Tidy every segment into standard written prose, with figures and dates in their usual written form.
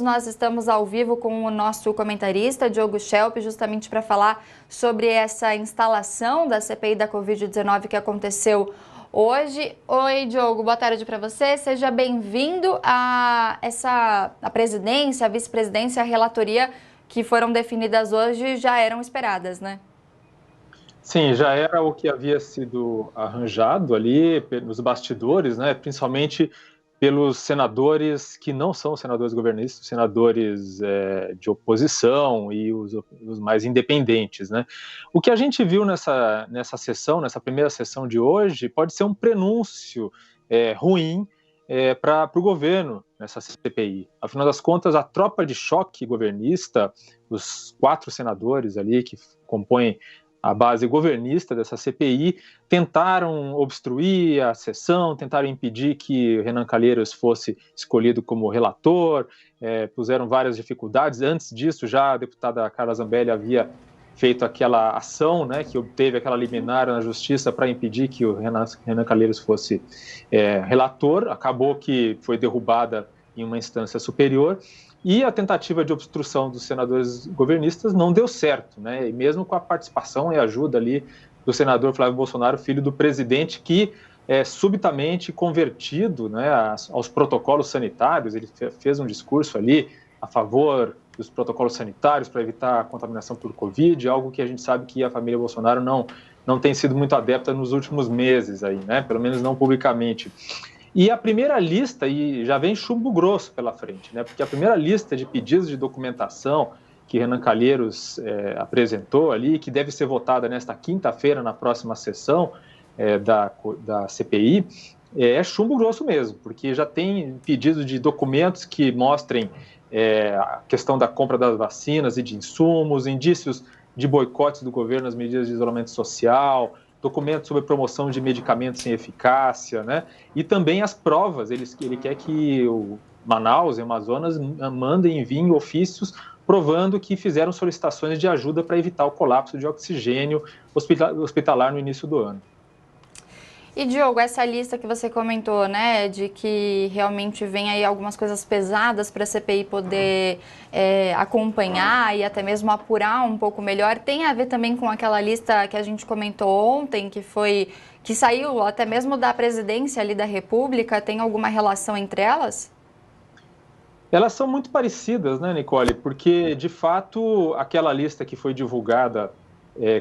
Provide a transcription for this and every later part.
Nós estamos ao vivo com o nosso comentarista, Diogo Schelp, justamente para falar sobre essa instalação da CPI da Covid-19 que aconteceu hoje. Oi, Diogo, boa tarde para você. Seja bem-vindo a presidência, a vice-presidência, a relatoria que foram definidas hoje já eram esperadas, né? Sim, já era o que havia sido arranjado ali nos bastidores, né? Principalmente pelos senadores que não são senadores governistas, senadores de oposição e os mais independentes, né? O que a gente viu nessa sessão, nessa primeira sessão de hoje, pode ser um prenúncio ruim para o governo nessa CPI. Afinal das contas, a tropa de choque governista, os 4 senadores ali que compõem a base governista dessa CPI, tentaram obstruir a sessão, tentaram impedir que Renan Calheiros fosse escolhido como relator, puseram várias dificuldades. Antes disso, já a deputada Carla Zambelli havia feito aquela ação, né, que obteve aquela liminar na justiça para impedir que o Renan Calheiros fosse relator. Acabou que foi derrubada em uma instância superior. E a tentativa de obstrução dos senadores governistas não deu certo, né? E mesmo com a participação e ajuda ali do senador Flávio Bolsonaro, filho do presidente, que é subitamente convertido, né, aos protocolos sanitários. Ele fez um discurso ali a favor dos protocolos sanitários para evitar a contaminação por Covid, algo que a gente sabe que a família Bolsonaro não tem sido muito adepta nos últimos meses aí, né? Pelo menos não publicamente. E a primeira lista, e já vem chumbo grosso pela frente, né? Porque a primeira lista de pedidos de documentação que Renan Calheiros apresentou ali, que deve ser votada nesta quinta-feira, na próxima sessão da CPI, é chumbo grosso mesmo, porque já tem pedido de documentos que mostrem a questão da compra das vacinas e de insumos, indícios de boicotes do governo às medidas de isolamento social, documentos sobre promoção de medicamentos sem eficácia, né? E também as provas. Ele quer que o Manaus e Amazonas mandem e enviem ofícios provando que fizeram solicitações de ajuda para evitar o colapso de oxigênio hospitalar no início do ano. E, Diogo, essa lista que você comentou, né, de que realmente vem aí algumas coisas pesadas para a CPI poder acompanhar e até mesmo apurar um pouco melhor, tem a ver também com aquela lista que a gente comentou ontem, que saiu até mesmo da presidência ali da República, tem alguma relação entre elas? Elas são muito parecidas, né, Nicole? Porque, de fato, aquela lista que foi divulgada,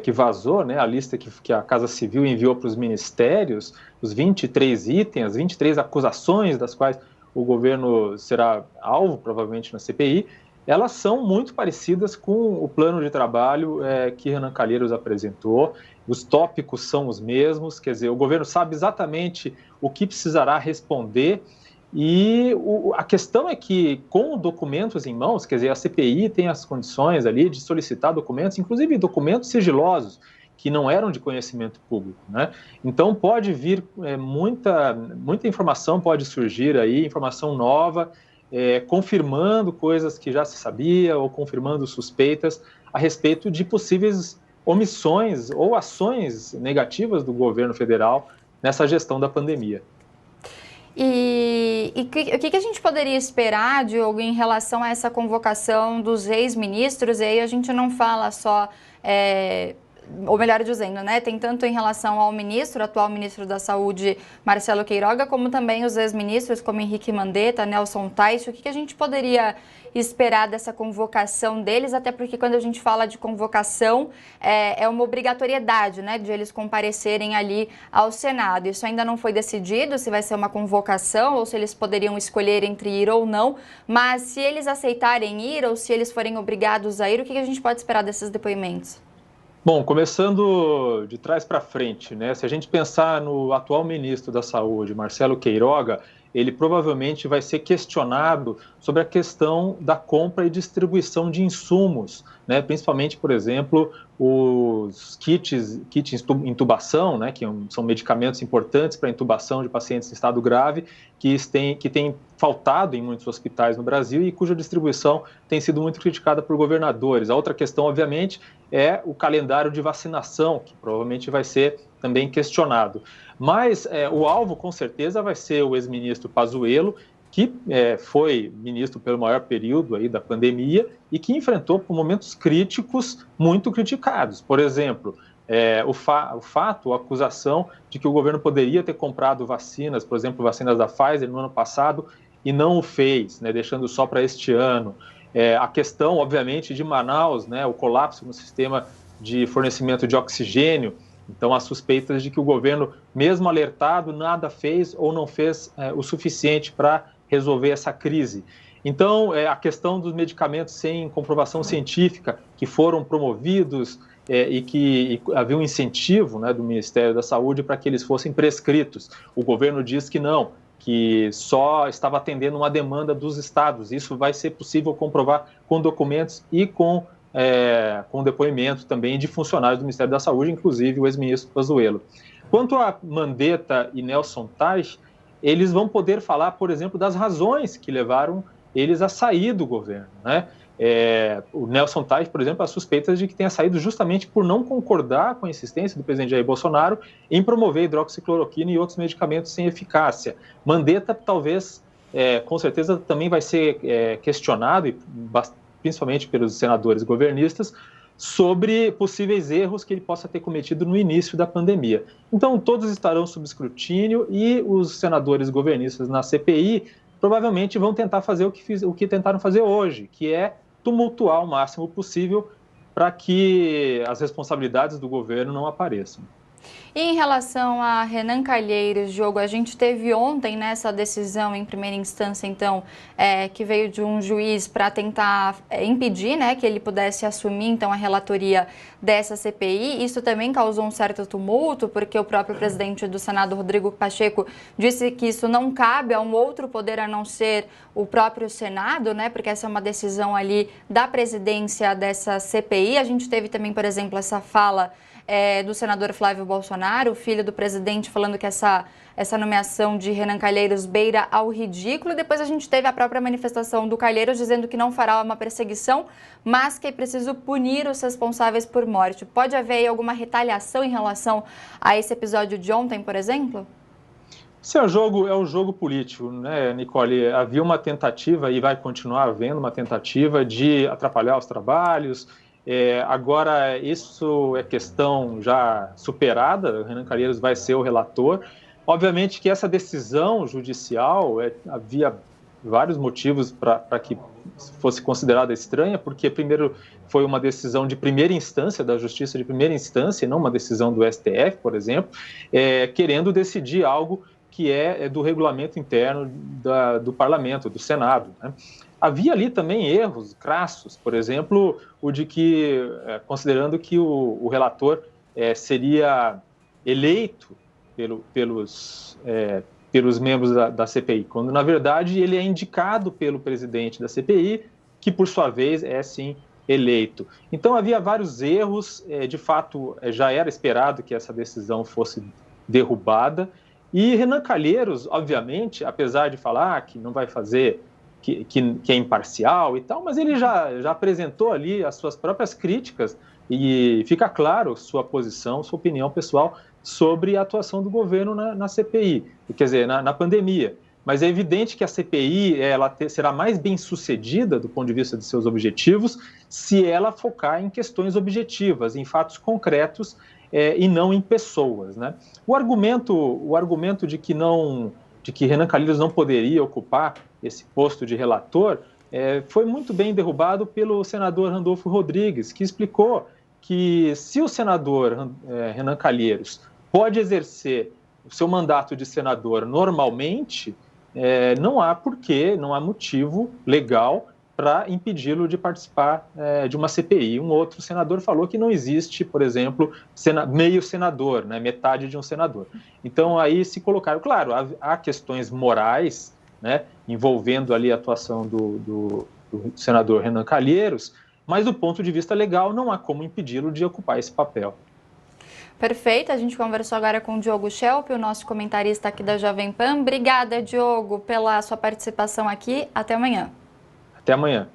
que vazou, né, a lista que a Casa Civil enviou para os ministérios, os 23 itens, as 23 acusações das quais o governo será alvo, provavelmente, na CPI, elas são muito parecidas com o plano de trabalho que Renan Calheiros apresentou. Os tópicos são os mesmos, quer dizer, o governo sabe exatamente o que precisará responder. E a questão é que, com documentos em mãos, quer dizer, a CPI tem as condições ali de solicitar documentos, inclusive documentos sigilosos, que não eram de conhecimento público, né? Então pode vir muita informação, pode surgir aí, informação nova, confirmando coisas que já se sabia ou confirmando suspeitas a respeito de possíveis omissões ou ações negativas do governo federal nessa gestão da pandemia. E o que a gente poderia esperar, Diogo, em relação a essa convocação dos ex-ministros? E aí a gente não fala só, ou melhor dizendo, né, tem tanto em relação ao atual ministro da Saúde, Marcelo Queiroga, como também os ex-ministros, como Henrique Mandetta, Nelson Taixe. O que a gente poderia esperar dessa convocação deles, até porque quando a gente fala de convocação, é uma obrigatoriedade, né, de eles comparecerem ali ao Senado. Isso ainda não foi decidido, se vai ser uma convocação ou se eles poderiam escolher entre ir ou não, mas se eles aceitarem ir ou se eles forem obrigados a ir, o que a gente pode esperar desses depoimentos? Bom, começando de trás para frente, né? Se a gente pensar no atual ministro da Saúde, Marcelo Queiroga, ele provavelmente vai ser questionado sobre a questão da compra e distribuição de insumos, né? Principalmente, por exemplo, os kits intubação, né? Que são medicamentos importantes para a intubação de pacientes em estado grave, que têm faltado em muitos hospitais no Brasil e cuja distribuição tem sido muito criticada por governadores. A outra questão, obviamente, é o calendário de vacinação, que provavelmente vai ser também questionado. Mas o alvo, com certeza, vai ser o ex-ministro Pazuello, que foi ministro pelo maior período aí da pandemia e que enfrentou por momentos críticos muito criticados. Por exemplo, a acusação de que o governo poderia ter comprado vacinas, por exemplo, vacinas da Pfizer no ano passado e não o fez, né, deixando só para este ano. A questão, obviamente, de Manaus, né, o colapso no sistema de fornecimento de oxigênio. Então, há suspeitas de que o governo, mesmo alertado, nada fez ou não fez o suficiente para resolver essa crise. Então, a questão dos medicamentos sem comprovação científica, que foram promovidos e que havia um incentivo, né, do Ministério da Saúde para que eles fossem prescritos. O governo diz que não, que só estava atendendo uma demanda dos estados. Isso vai ser possível comprovar com documentos e com depoimento também de funcionários do Ministério da Saúde, inclusive o ex-ministro Pazuello. Quanto a Mandetta e Nelson Taj, eles vão poder falar, por exemplo, das razões que levaram eles a sair do governo, né? O Nelson Taj, por exemplo, há suspeitas de que tenha saído justamente por não concordar com a insistência do presidente Jair Bolsonaro em promover hidroxicloroquina e outros medicamentos sem eficácia. Mandetta, talvez, com certeza, também vai ser questionado, e principalmente pelos senadores governistas, sobre possíveis erros que ele possa ter cometido no início da pandemia. Então, todos estarão sob escrutínio e os senadores governistas na CPI provavelmente vão tentar fazer o que tentaram fazer hoje, que é tumultuar o máximo possível para que as responsabilidades do governo não apareçam. E em relação a Renan Calheiros, Diogo, a gente teve ontem nessa decisão em primeira instância, então, que veio de um juiz para tentar impedir, né, que ele pudesse assumir, então, a relatoria dessa CPI. Isso também causou um certo tumulto, porque o próprio presidente do Senado, Rodrigo Pacheco, disse que isso não cabe a um outro poder a não ser o próprio Senado, né, porque essa é uma decisão ali da presidência dessa CPI. A gente teve também, por exemplo, essa fala do senador Flávio Bolsonaro, filho do presidente, falando que essa nomeação de Renan Calheiros beira ao ridículo. Depois a gente teve a própria manifestação do Calheiros dizendo que não fará uma perseguição, mas que é preciso punir os responsáveis por morte. Pode haver aí alguma retaliação em relação a esse episódio de ontem, por exemplo? Esse é um jogo político, né, Nicole? Havia uma tentativa, e vai continuar havendo uma tentativa, de atrapalhar os trabalhos. Agora, isso é questão já superada, o Renan Calheiros vai ser o relator. Obviamente que essa decisão judicial, havia vários motivos para que fosse considerada estranha, porque primeiro foi uma decisão de primeira instância, da Justiça de primeira instância, e não uma decisão do STF, por exemplo, querendo decidir algo que é do regulamento interno do Parlamento, do Senado, né? Havia ali também erros crassos, por exemplo, o de que, considerando que o relator seria eleito pelos membros da CPI, quando, na verdade, ele é indicado pelo presidente da CPI, que, por sua vez, é, sim, eleito. Então, havia vários erros, de fato, já era esperado que essa decisão fosse derrubada, e Renan Calheiros, obviamente, apesar de falar que não vai fazer... Que é imparcial e tal, mas ele já apresentou ali as suas próprias críticas e fica claro sua posição, sua opinião pessoal sobre a atuação do governo na CPI, quer dizer, na pandemia. Mas é evidente que a CPI será mais bem sucedida do ponto de vista de seus objetivos se ela focar em questões objetivas, em fatos concretos e não em pessoas, né? O argumento de que Renan Calheiros não poderia ocupar esse posto de relator, foi muito bem derrubado pelo senador Randolfo Rodrigues, que explicou que se o senador Renan Calheiros pode exercer o seu mandato de senador normalmente, não há motivo legal para impedi-lo de participar de uma CPI. Um outro senador falou que não existe, por exemplo, meio senador, né, metade de um senador. Então, aí se colocaram, claro, há questões morais, né, envolvendo ali a atuação do senador Renan Calheiros, mas do ponto de vista legal não há como impedi-lo de ocupar esse papel. Perfeito, a gente conversou agora com o Diogo Schelp, o nosso comentarista aqui da Jovem Pan. Obrigada, Diogo, pela sua participação aqui. Até amanhã. Até amanhã.